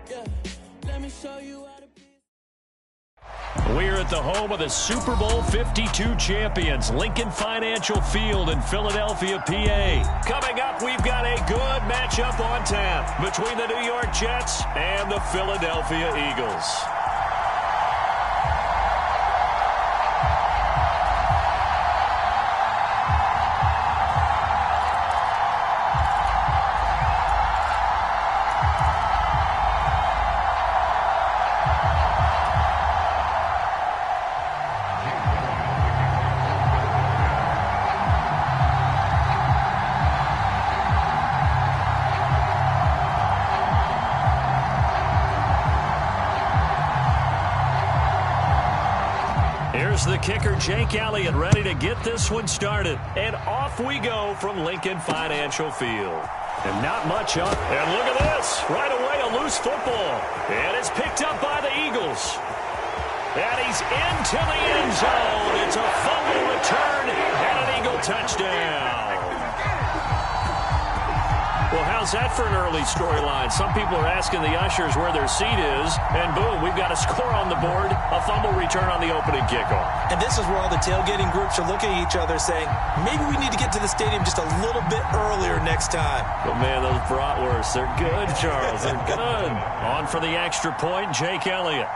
Yeah, let me show you how to be. We're at the home of the Super Bowl 52 champions, Lincoln Financial Field in Philadelphia, PA. Coming up, we've got a good matchup on tap between the New York Jets and the Philadelphia Eagles. Here's the kicker, Jake Elliott, ready to get this one started. And off we go from Lincoln Financial Field. And not much up. And look at this. Right away, a loose football. And it's picked up by the Eagles. And he's into the end zone. It's a fumble return and an Eagle touchdown. Well, how's that for an early storyline? Some people are asking the ushers where their seat is, and boom, we've got a score on the board, a fumble return on the opening kickoff. And this is where all the tailgating groups are looking at each other saying, maybe we need to get to the stadium just a little bit earlier next time. But, man, those bratwursts, they're good, Charles. They're good. On for the extra point, Jake Elliott.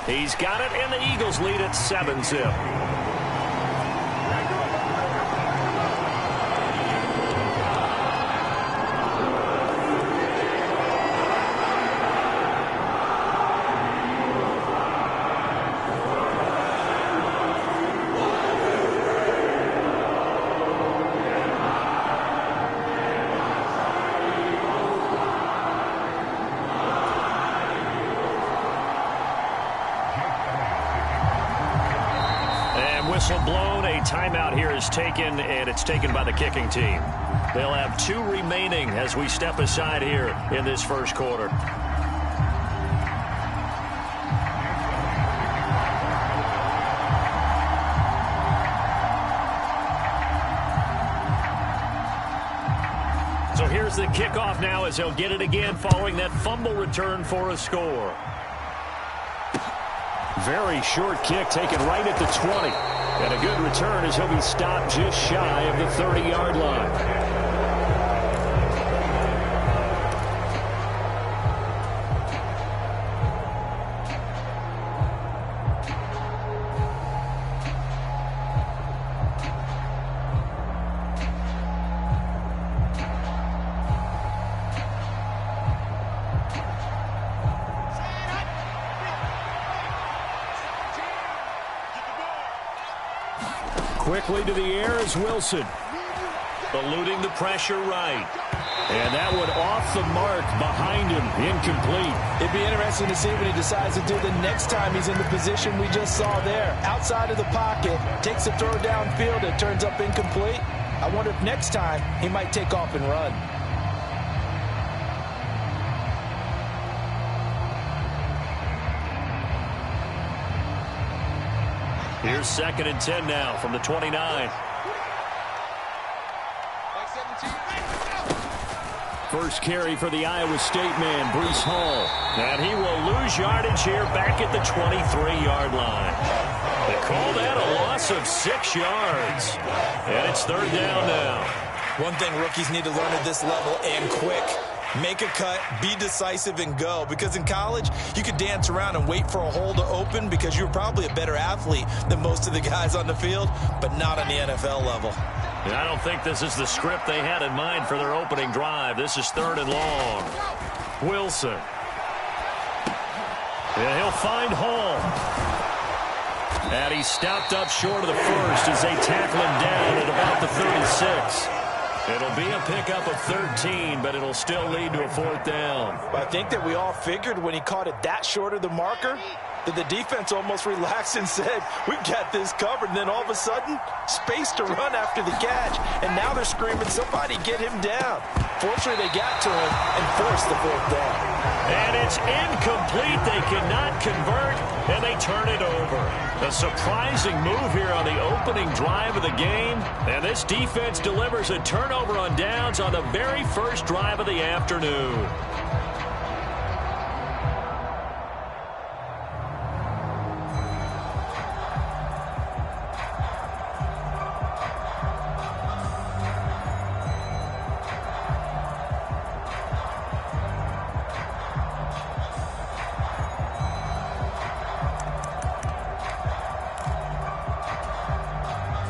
He's got it, and the Eagles lead at 7-zip. Whistle blown, a timeout here is taken, and it's taken by the kicking team. They'll have 2 remaining as we step aside here in this first quarter. So here's the kickoff now as he'll get it again following that fumble return for a score. Very short kick taken right at the 20. And a good return as he'll be stopped just shy of the 30-yard line. Quickly to the air is Wilson. Eluding the pressure right. And that one off the mark behind him. Incomplete. It'd be interesting to see what he decides to do the next time he's in the position we just saw there. Outside of the pocket, takes a throw downfield, it turns up incomplete. I wonder if next time he might take off and run. Here's 2nd and 10 now from the 29. First carry for the Iowa State man, Breece Hall. And he will lose yardage here back at the 23-yard line. They call that a loss of 6 yards. And it's 3rd down now. One thing rookies need to learn at this level, and quick. Make a cut, be decisive, and go. Because in college, you could dance around and wait for a hole to open because you're probably a better athlete than most of the guys on the field, but not on the NFL level. And I don't think this is the script they had in mind for their opening drive. This is 3rd and long. Wilson. And he'll find Hall. And he's stopped up short of the first as they tackle him down at about the 36. It'll be a pickup of 13, but it'll still lead to a 4th down. I think that we all figured when he caught it that short of the marker that the defense almost relaxed and said, we've got this covered. And then all of a sudden, space to run after the catch. And now they're screaming, somebody get him down. Fortunately, they got to him and forced the 4th down. And it's incomplete. They cannot convert. and they turn it over. A surprising move here on the opening drive of the game, and this defense delivers a turnover on downs on the very first drive of the afternoon.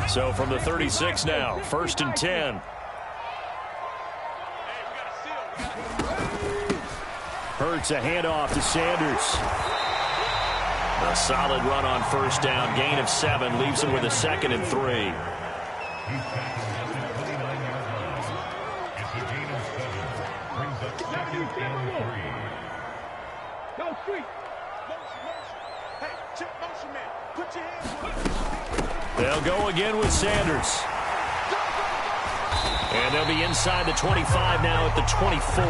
So from the 36 now, 1st and 10. Hurts a handoff to Sanders. A solid run on 1st down, gain of 7, leaves him with a 2nd and 3. They'll go again with Sanders. And they'll be inside the 25 now at the 24.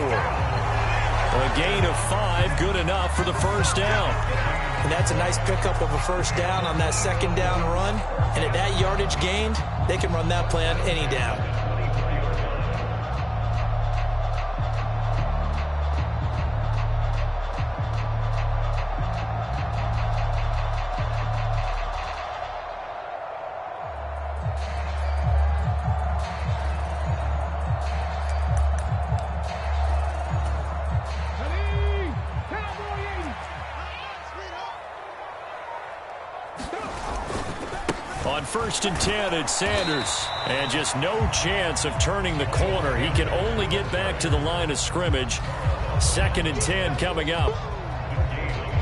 A gain of 5, good enough for the 1st down. And that's a nice pickup of a 1st down on that 2nd down run. And at that yardage gained, they can run that play on any down. On 1st and 10, it's Sanders. And just no chance of turning the corner. He can only get back to the line of scrimmage. 2nd and 10 coming up.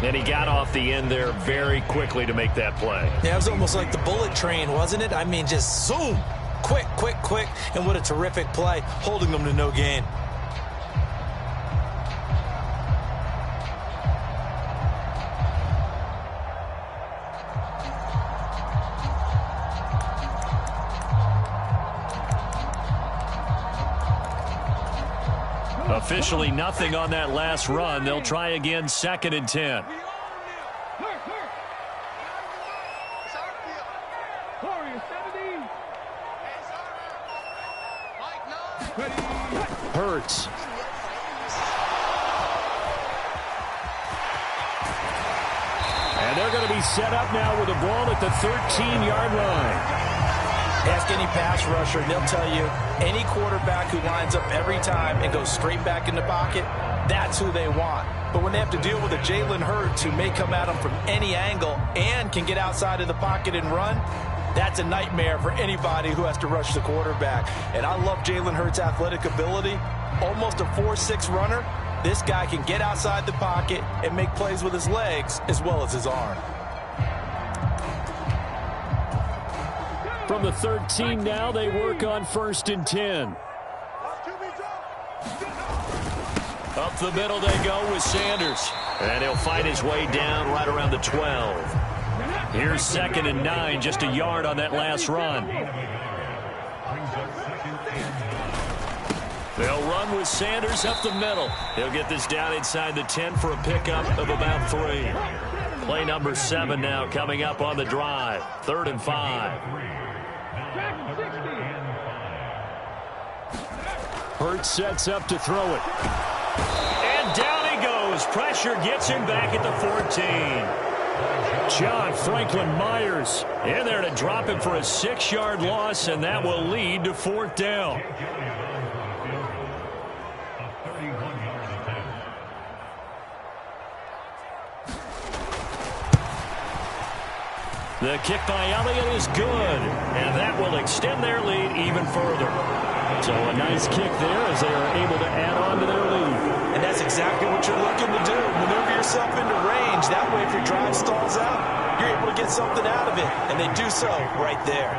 And he got off the end there very quickly to make that play. Yeah, it was almost like the bullet train, wasn't it? I mean, just zoom. Quick, quick, quick. And what a terrific play, holding them to no gain. Officially nothing on that last run. They'll try again, 2nd and 10. Hurts. And they're going to be set up now with a ball at the 13-yard line. Ask any pass rusher, and they'll tell you any quarterback who lines up every time and goes straight back in the pocket, that's who they want. But when they have to deal with a Jalen Hurts who may come at them from any angle and can get outside of the pocket and run, that's a nightmare for anybody who has to rush the quarterback. And I love Jalen Hurts' athletic ability. Almost a 4.6 runner. This guy can get outside the pocket and make plays with his legs as well as his arm. From the 13 now, they work on 1st and 10. Up the middle they go with Sanders. And he'll fight his way down right around the 12. Here's 2nd and 9, just a yard on that last run. They'll run with Sanders up the middle. He'll get this down inside the 10 for a pickup of about 3. Play number 7 now coming up on the drive. 3rd and 5. Hurts sets up to throw it. And down he goes. Pressure gets him back at the 14. John Franklin Myers in there to drop him for a 6-yard loss, and that will lead to 4th down. The kick by Elliott is good, and that will extend their lead even further. So a nice kick there as they are able to add on to their lead. And that's exactly what you're looking to do. Maneuver yourself into range. That way, if your drive stalls out, you're able to get something out of it. And they do so right there.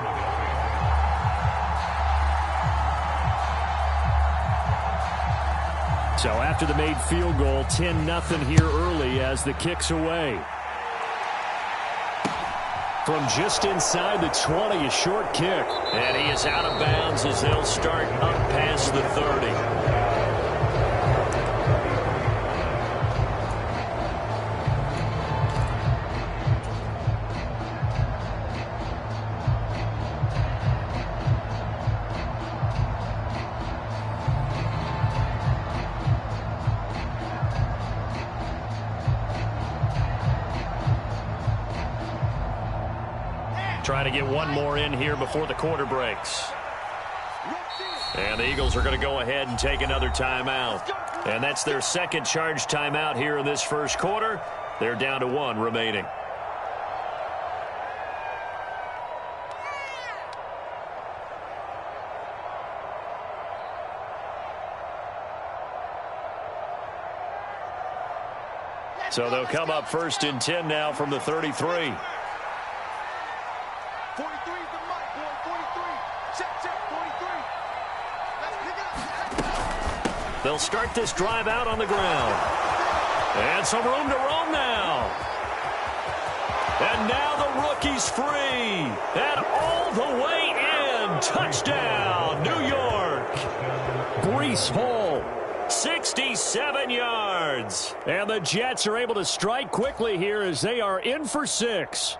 So after the made field goal, 10-0 here early as the kick's away. From just inside the 20, a short kick. And he is out of bounds as they'll start up past the 30. trying to get one more in here before the quarter breaks. And the Eagles are going to go ahead and take another timeout. And that's their second charge timeout here in this first quarter. They're down to one remaining. So they'll come up first and 10 now from the 33. 43 is the mic, boy. 43. Check, 43. Let's pick it up. They'll start this drive out on the ground. And some room to roam now. And now the rookie's free. And all the way in. Touchdown, New York. Breece Hall. 67 yards. And the Jets are able to strike quickly here as they are in for 6.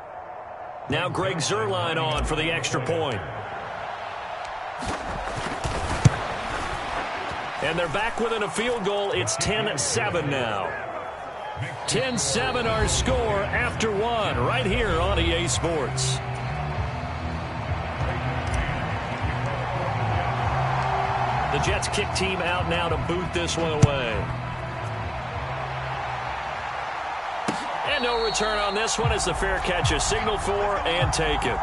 Now Greg Zuerlein on for the extra point. And they're back within a field goal. It's 10-7 now. 10-7 our score after one right here on EA Sports. The Jets kick team out now to boot this one away. And no return on this one as the fair catch is signaled for and taken.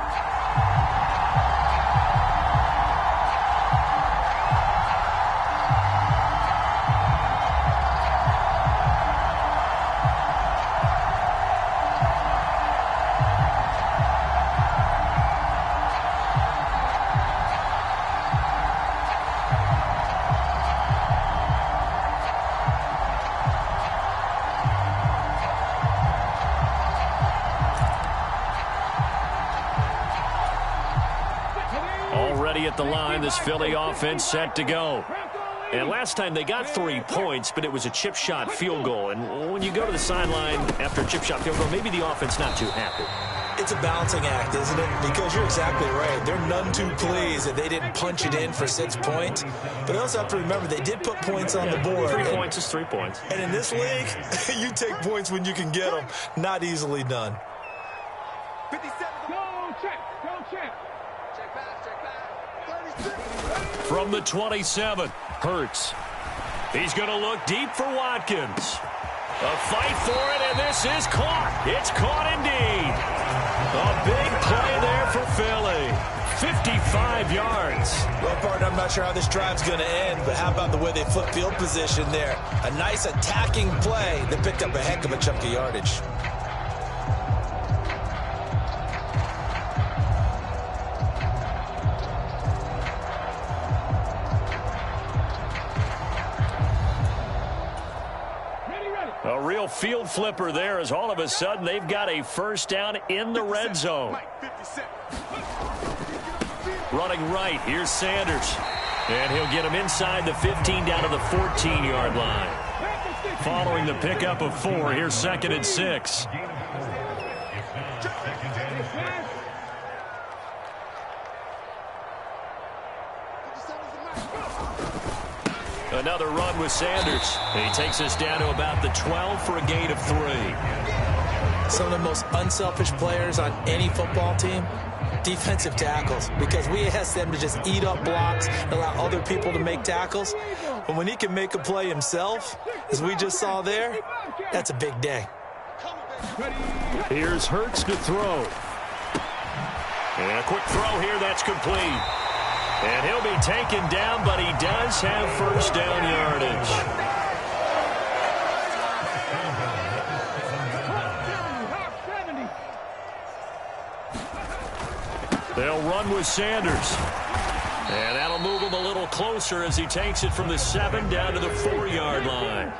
At the line, this Philly offense set to go. And last time they got 3 points, but it was a chip shot field goal. And when you go to the sideline after a chip shot field goal, maybe the offense not too happy. It's a balancing act, isn't it? Because you're exactly right. They're none too pleased that they didn't punch it in for 6 points. But they also have to remember they did put points on the board. 3 points is 3 points. And in this league, you take points when you can get them. Not easily done. 57. Go check. Check back. From the 27, Hurts. He's going to look deep for Watkins. A fight for it, and this is caught. It's caught indeed. A big play there for Philly. 55 yards. Well, partner, I'm not sure how this drive's going to end, but how about the way they flip field position there? A nice attacking play that picked up a heck of a chunk of yardage. A real field flipper there as all of a sudden they've got a first down in the red zone. Running right, here's Sanders. And he'll get him inside the 15 down to the 14-yard line. Following the pickup of 4, here's 2nd and 6. Another run with Sanders. He takes us down to about the 12 for a gain of 3. Some of the most unselfish players on any football team, defensive tackles, because we ask them to just eat up blocks and allow other people to make tackles. But when he can make a play himself, as we just saw there, that's a big day. Here's Hurts to throw. And a quick throw here, that's complete. And he'll be taken down, but he does have first down yardage. They'll run with Sanders. And that'll move him a little closer as he takes it from the 7 down to the 4-yard line.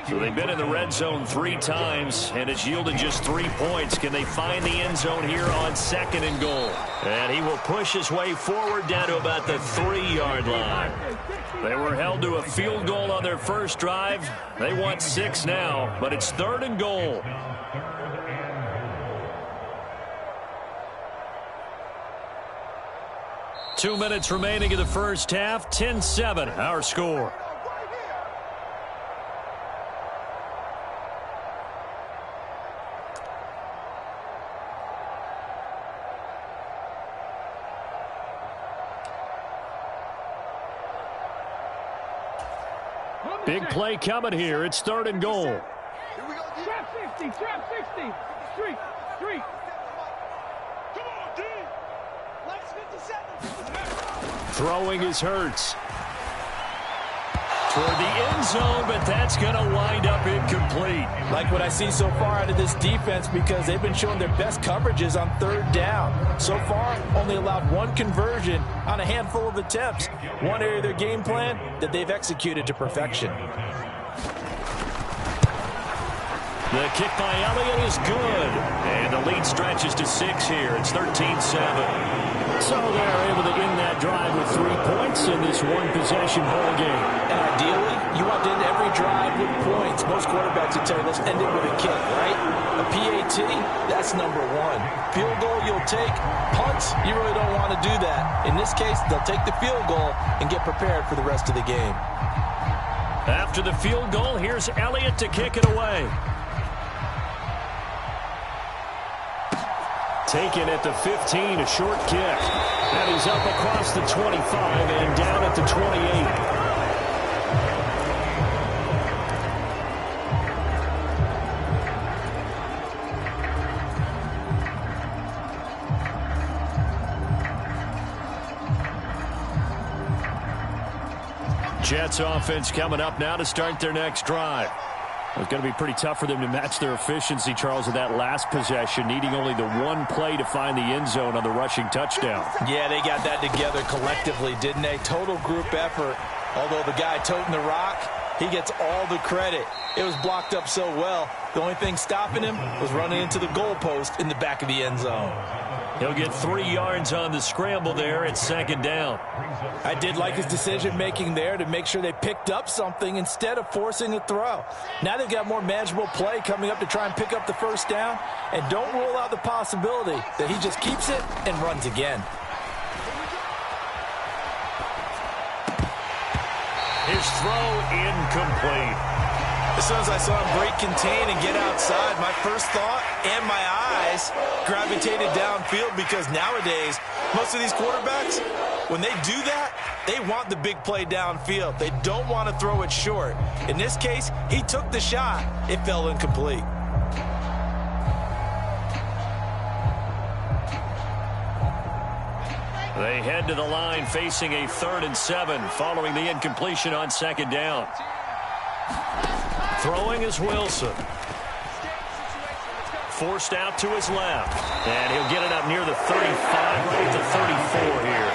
So they've been in the red zone 3 times, and it's yielded just 3 points. Can they find the end zone here on 2nd and goal? And he will push his way forward down to about the 3-yard line. They were held to a field goal on their first drive. They want 6 now, but it's 3rd and goal. Two minutes remaining in the first half. 10-7, our score. Big play coming here. It's 3rd and goal. Here we go. Trap 60. Trap 60. Street. Street. Come on, D. Last 57. Throwing is Hurts. Toward the end zone, but that's going to wind up incomplete. Like what I see so far out of this defense, because they've been showing their best coverages on 3rd down. So far, only allowed 1 conversion on a handful of attempts. One area of their game plan that they've executed to perfection. The kick by Elliott is good. And the lead stretches to 6 here. It's 13-7. So they're able to end that drive with 3 points in this one-possession ball game. And ideally, you want to end every drive with points. Most quarterbacks would tell you, let's end it with a kick, right? A PAT, that's number 1. Field goal, you'll take. Punts, you really don't want to do that. In this case, they'll take the field goal and get prepared for the rest of the game. After the field goal, here's Elliott to kick it away. Taken at the 15, a short kick. And he's up across the 25 and down at the 28. Jets offense coming up now to start their next drive. It's going to be pretty tough for them to match their efficiency, Charles, of that last possession, needing only the 1 play to find the end zone on the rushing touchdown. Yeah, they got that together collectively, didn't they? Total group effort. Although the guy toting the rock, he gets all the credit. It was blocked up so well. The only thing stopping him was running into the goalpost in the back of the end zone. He'll get 3 yards on the scramble there at 2nd down. I did like his decision-making there to make sure they picked up something instead of forcing a throw. Now they've got more manageable play coming up to try and pick up the 1st down. And don't rule out the possibility that he just keeps it and runs again. His throw incomplete. As soon as I saw him break contain and get outside, my first thought and my eyes gravitated downfield, because nowadays, most of these quarterbacks, when they do that, they want the big play downfield. They don't want to throw it short. In this case, he took the shot. It fell incomplete. They head to the line facing a 3rd and 7 following the incompletion on 2nd down. Throwing is Wilson. Forced out to his left. And he'll get it up near the 35, right at the 34 here.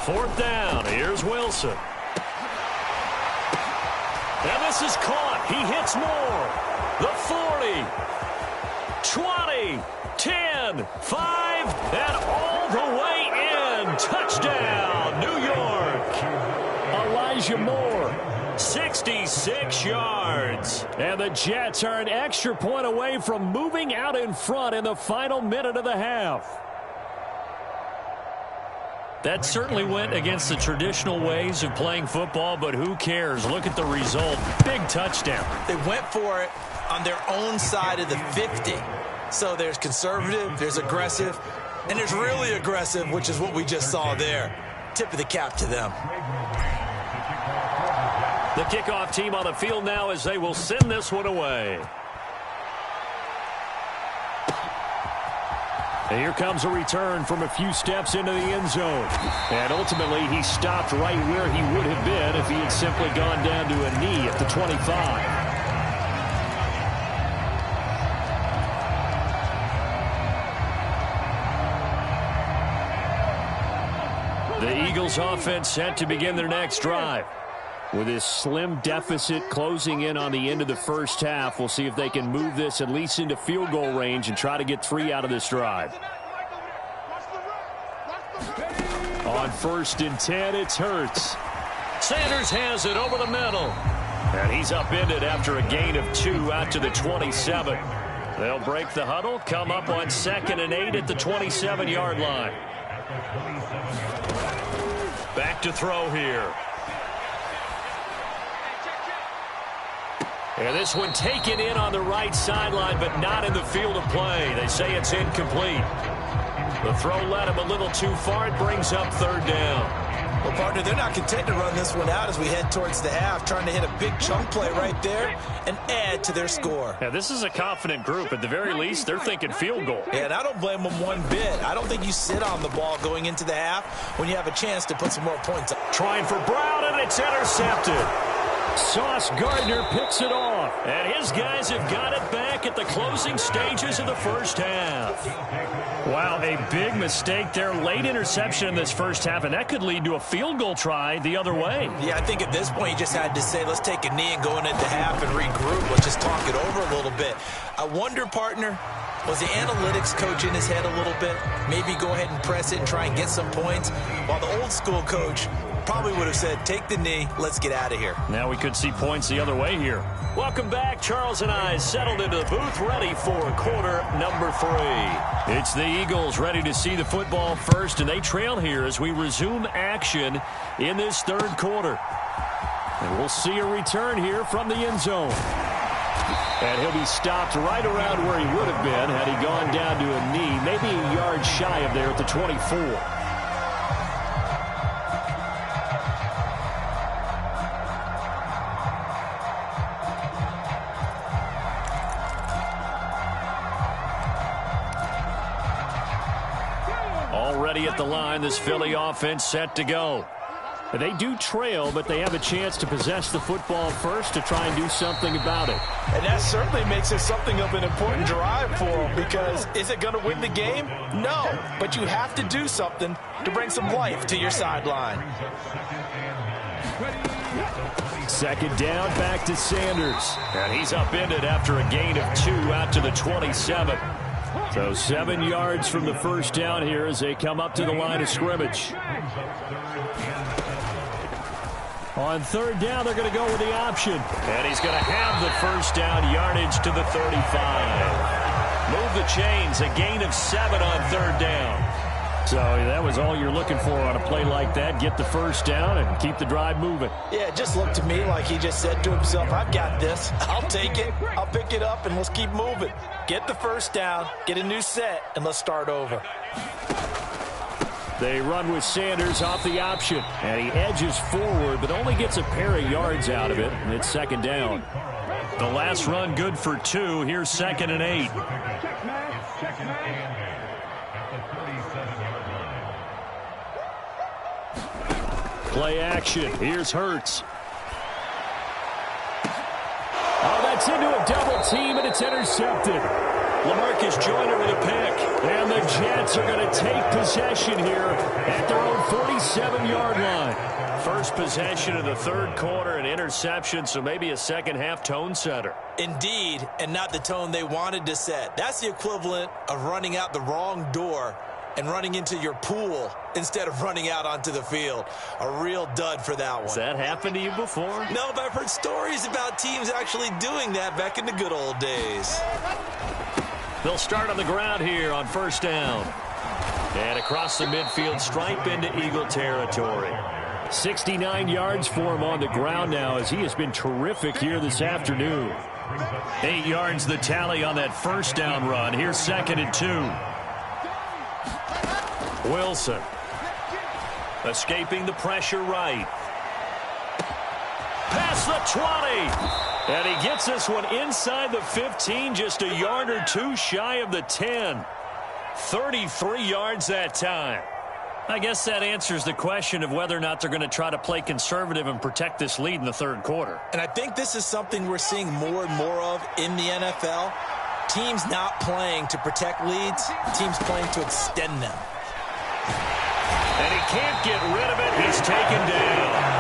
Fourth down. Here's Wilson. And this is caught. He hits more. The 40, 20, 10, 5, and all the way in. Touchdown, New York. Elijah Moore, 66 yards. And the Jets are an extra point away from moving out in front in the final minute of the half. That certainly went against the traditional ways of playing football, but who cares? Look at the result. Big touchdown. They went for it on their own side of the 50. So there's conservative, there's aggressive, and there's really aggressive, which is what we just saw there. Tip of the cap to them. The kickoff team on the field now as they will send this one away. And here comes a return from a few steps into the end zone. And ultimately, he stopped right where he would have been if he had simply gone down to a knee at the 25. The Eagles offense set to begin their next drive. With this slim deficit closing in on the end of the first half, we'll see if they can move this at least into field goal range and try to get 3 out of this drive. On 1st and 10, it's Hurts. Sanders has it over the middle. And he's upended after a gain of 2 out to the 27. They'll break the huddle, come up on 2nd and 8 at the 27-yard line. Back to throw here. And this one taken in on the right sideline, but not in the field of play. They say it's incomplete. The throw led him a little too far. It brings up 3rd down. Well, partner, they're not content to run this one out as we head towards the half, trying to hit a big chunk play right there and add to their score. Yeah, this is a confident group. At the very least, they're thinking field goal. Yeah, and I don't blame them one bit. I don't think you sit on the ball going into the half when you have a chance to put some more points up. Trying for Brown, and it's intercepted. Sauce Gardner picks it off. And his guys have got it back at the closing stages of the first half. Wow, a big mistake there. Late interception in this first half, and that could lead to a field goal try the other way. Yeah, I think at this point you just had to say, let's take a knee and go into half and regroup. Let's just talk it over a little bit. I wonder, partner, was the analytics coach in his head a little bit? Maybe go ahead and press it and try and get some points, while the old school coach probably would have said, take the knee, let's get out of here. Now we could see points the other way here. Welcome back. Charles and I settled into the booth, ready for quarter number 3. It's the Eagles ready to see the football first, and they trail here as we resume action in this 3rd quarter. And we'll see a return here from the end zone. And he'll be stopped right around where he would have been had he gone down to a knee, maybe a yard shy of there at the 24. Already at the line, this Philly offense set to go. They do trail, but they have a chance to possess the football first to try and do something about it. And that certainly makes it something of an important drive for them, because is it going to win the game? No, but you have to do something to bring some life to your sideline. 2nd down, back to Sanders. And he's upended after a gain of 2 out to the 27. So 7 yards from the first down here as they come up to the line of scrimmage. On 3rd down, they're going to go with the option. And he's going to have the first down, yardage to the 35. Move the chains, a gain of 7 on 3rd down. So that was all you're looking for on a play like that. Get the first down and keep the drive moving. Yeah, it just looked to me like he just said to himself, I've got this. I'll take it. I'll pick it up, and let's keep moving. Get the first down, get a new set, and let's start over. They run with Sanders off the option. And he edges forward, but only gets a pair of yards out of it. And it's 2nd down. The last run good for 2. Here's 2nd and 8. Play action. Here's Hurts. Oh, that's into a double team, and it's intercepted. LaMarcus Joyner with a pick. And the Jets are going to take possession here at their own 47-yard line. First possession of the 3rd quarter, an interception, so maybe a second-half tone setter. Indeed, and not the tone they wanted to set. That's the equivalent of running out the wrong door and running into your pool instead of running out onto the field. A real dud for that one. Has that happened to you before? No, but I've heard stories about teams actually doing that back in the good old days. They'll start on the ground here on 1st down. And across the midfield stripe into Eagle territory. 69 yards for him on the ground now as he has been terrific here this afternoon. 8 yards the tally on that 1st down run. Here's 2nd and 2. Wilson escaping the pressure right. Past the 20. And he gets this one inside the 15, just a yard or 2 shy of the 10. 33 yards that time. I guess that answers the question of whether or not they're going to try to play conservative and protect this lead in the 3rd quarter. And I think this is something we're seeing more and more of in the NFL. Teams not playing to protect leads, teams playing to extend them. And he can't get rid of it. He's taken down.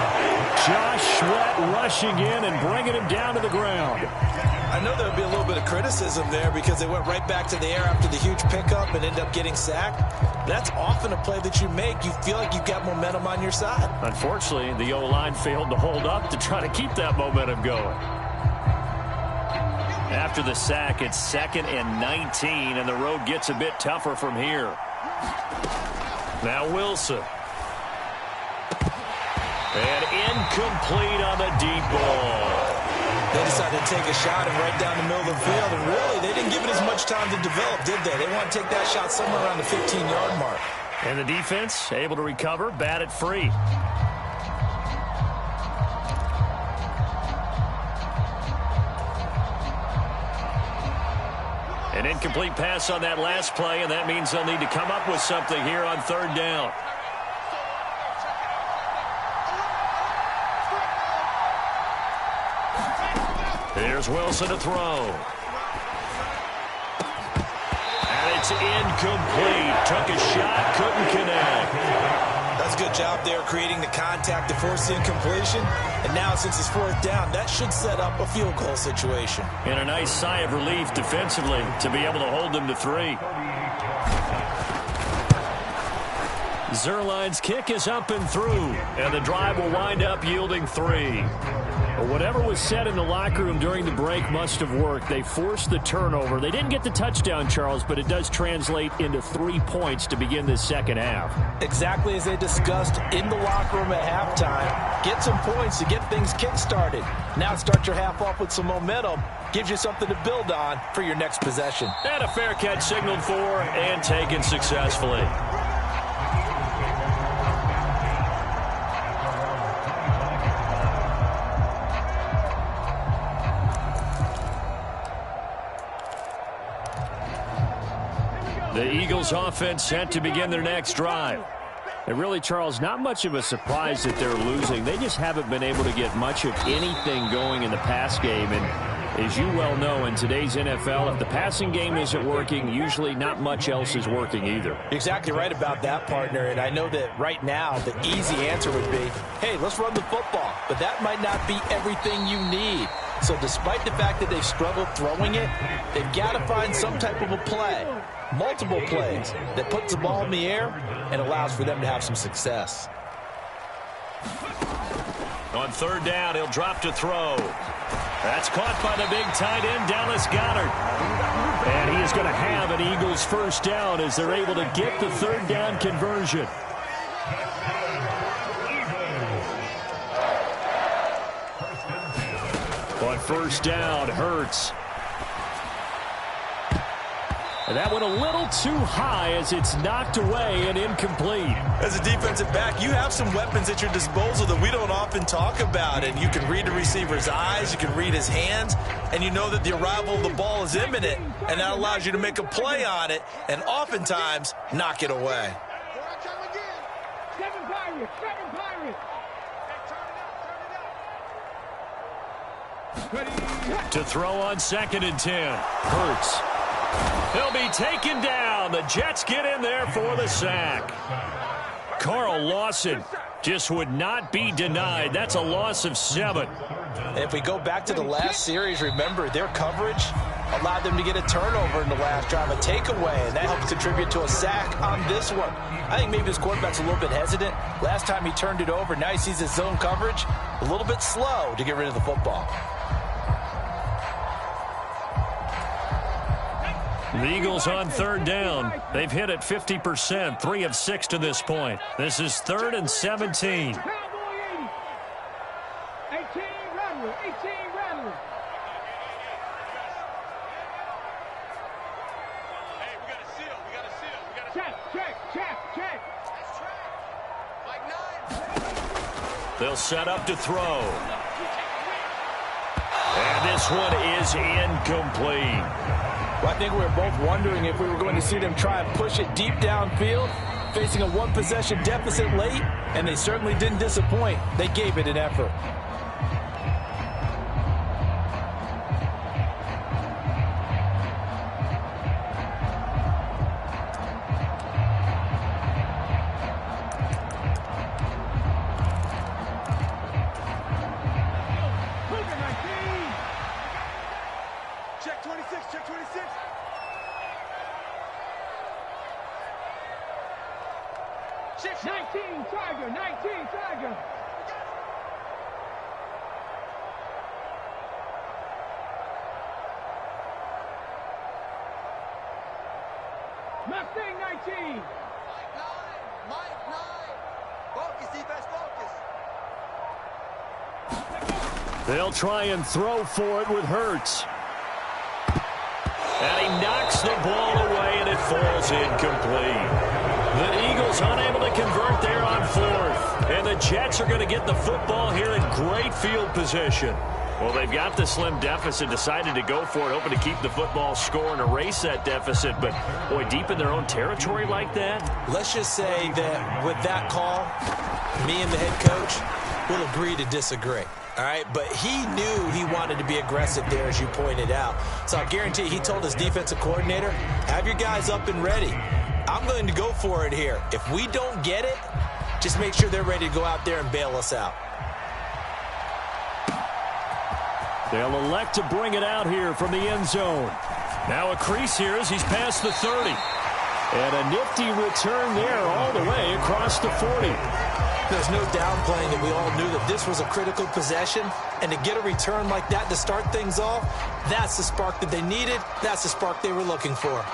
Josh Sweat rushing in and bringing him down to the ground. I know there would be a little bit of criticism there because they went right back to the air after the huge pickup and ended up getting sacked. That's often a play that you make. You feel like you've got momentum on your side. Unfortunately, the O-line failed to hold up to try to keep that momentum going. After the sack, it's 2nd and 19, and the road gets a bit tougher from here. Now Wilson. And incomplete on the deep ball. They decided to take a shot and right down the middle of the field, and really, they didn't give it as much time to develop, did they? They want to take that shot somewhere around the 15-yard mark. And the defense able to recover, bat it free. An incomplete pass on that last play, and that means they'll need to come up with something here on 3rd down. Here's Wilson to throw. And it's incomplete. Took a shot, couldn't connect. That's a good job there creating the contact to force the incompletion. And now since it's 4th down, that should set up a field goal situation. And a nice sigh of relief defensively to be able to hold them to 3. Zerline's kick is up and through, and the drive will wind up yielding 3. But whatever was said in the locker room during the break must have worked. They forced the turnover. They didn't get the touchdown, Charles, but it does translate into 3 points to begin this second half. Exactly as they discussed in the locker room at halftime. Get some points to get things kick-started. Now start your half off with some momentum. Gives you something to build on for your next possession. And a fair catch signaled for and taken successfully. The Eagles offense set to begin their next drive. And really, Charles, not much of a surprise that they're losing. They just haven't been able to get much of anything going in the pass game. And as you well know, in today's NFL, if the passing game isn't working, usually not much else is working either. You're exactly right about that, partner. And I know that right now the easy answer would be, hey, let's run the football. But that might not be everything you need. So despite the fact that they've struggled throwing it, they've got to find some type of a play, multiple plays, that puts the ball in the air and allows for them to have some success. On 3rd down, he'll drop to throw. That's caught by the big tight end, Dallas Goedert. And he is going to have an Eagles first down as they're able to get the 3rd down conversion. On 1st down, Hurts. And that went a little too high as it's knocked away and incomplete. As a defensive back, you have some weapons at your disposal that we don't often talk about. And you can read the receiver's eyes, you can read his hands, and you know that the arrival of the ball is imminent. And that allows you to make a play on it and oftentimes knock it away. Seven Pirates. To throw on 2nd and 10. Hurts. He'll be taken down. The Jets get in there for the sack. Carl Lawson just would not be denied. That's a loss of 7. And if we go back to the last series, remember, their coverage allowed them to get a turnover in the last drive, a takeaway, and that helps contribute to a sack on this one. I think maybe this quarterback's a little bit hesitant. Last time he turned it over, now he sees his zone coverage a little bit slow to get rid of the football. The Eagles on 3rd down. They've hit it 50%, 3 of 6 to this point. This is 3rd and 17. 18 Rattler. Hey, we got a seal. Check. Like 9. They'll set up to throw. And this one is incomplete. Well, I think we were both wondering if we were going to see them try and push it deep downfield, facing a one-possession deficit late, and they certainly didn't disappoint. They gave it an effort. Check 26. 19 Tiger. Left thing, 19. Mike 9. Focus, defense, focus. They'll try and throw for it with Hurts. And he knocks the ball away, and it falls incomplete. The Eagles unable to convert there on fourth. And the Jets are going to get the football here in great field position. Well, they've got the slim deficit, decided to go for it, hoping to keep the football score and erase that deficit. But, boy, deep in their own territory like that? Let's just say that with that call, me and the head coach will agree to disagree. All right, but he knew he wanted to be aggressive there, as you pointed out. So I guarantee he told his defensive coordinator, have your guys up and ready. I'm going to go for it here. If we don't get it, just make sure they're ready to go out there and bail us out. They'll elect to bring it out here from the end zone. Now a crease here as he's past the 30. And a nifty return there all the way across the 40. There's no downplaying that we all knew that this was a critical possession. And to get a return like that to start things off, that's the spark that they needed. That's the spark they were looking for.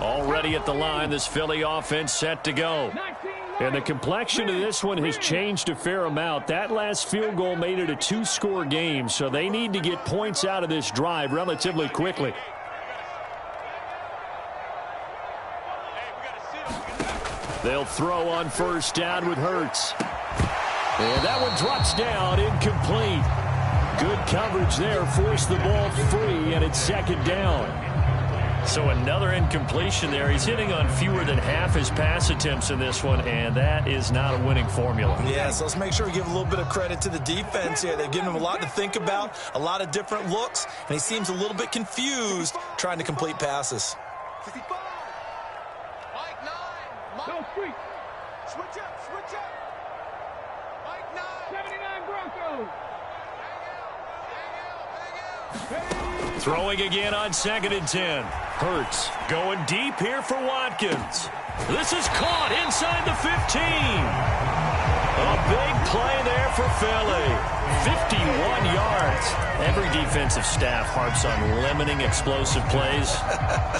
Already at the line, this Philly offense set to go. And the complexion of this one has changed a fair amount. That last field goal made it a two-score game, so they need to get points out of this drive relatively quickly. They'll throw on first down with Hurts. And that one drops down, incomplete. Good coverage there, forced the ball free, and it's second down. So another incompletion there. He's hitting on fewer than half his pass attempts in this one, and that is not a winning formula. Yeah, so let's make sure we give a little bit of credit to the defense here. They've given him a lot to think about, a lot of different looks, and he seems a little bit confused trying to complete passes. 55. Mike 9. Go street. Switch up, switch up. Mike 9. 79 Broncos. Hang out. Throwing again on 2nd and 10. Hurts going deep here for Watkins. This is caught inside the 15. A big play there for Philly. 51 yards. Every defensive staff harps on limiting explosive plays.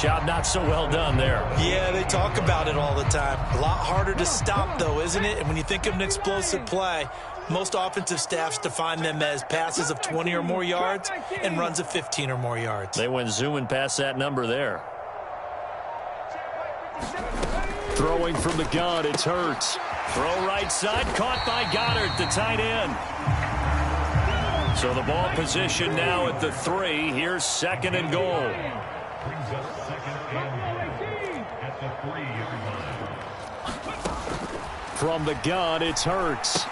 Job not so well done there. Yeah, they talk about it all the time. A lot harder to stop, though, isn't it? And when you think of an explosive play, most offensive staffs define them as passes of 20 or more yards and runs of 15 or more yards. They went zooming past that number there. Throwing from the gun, it's Hurts. Throw right side, caught by Goddard, the tight end. So the ball position now at the 3. Here's 2nd and goal. From the gun, it's Hurts.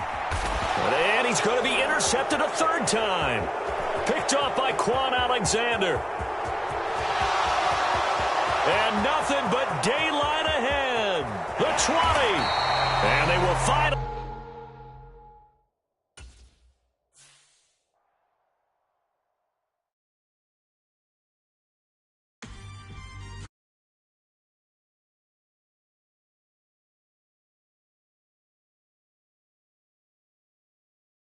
And he's going to be intercepted a 3rd time. Picked off by Quan Alexander. And nothing but daylight ahead. The 20. And they will find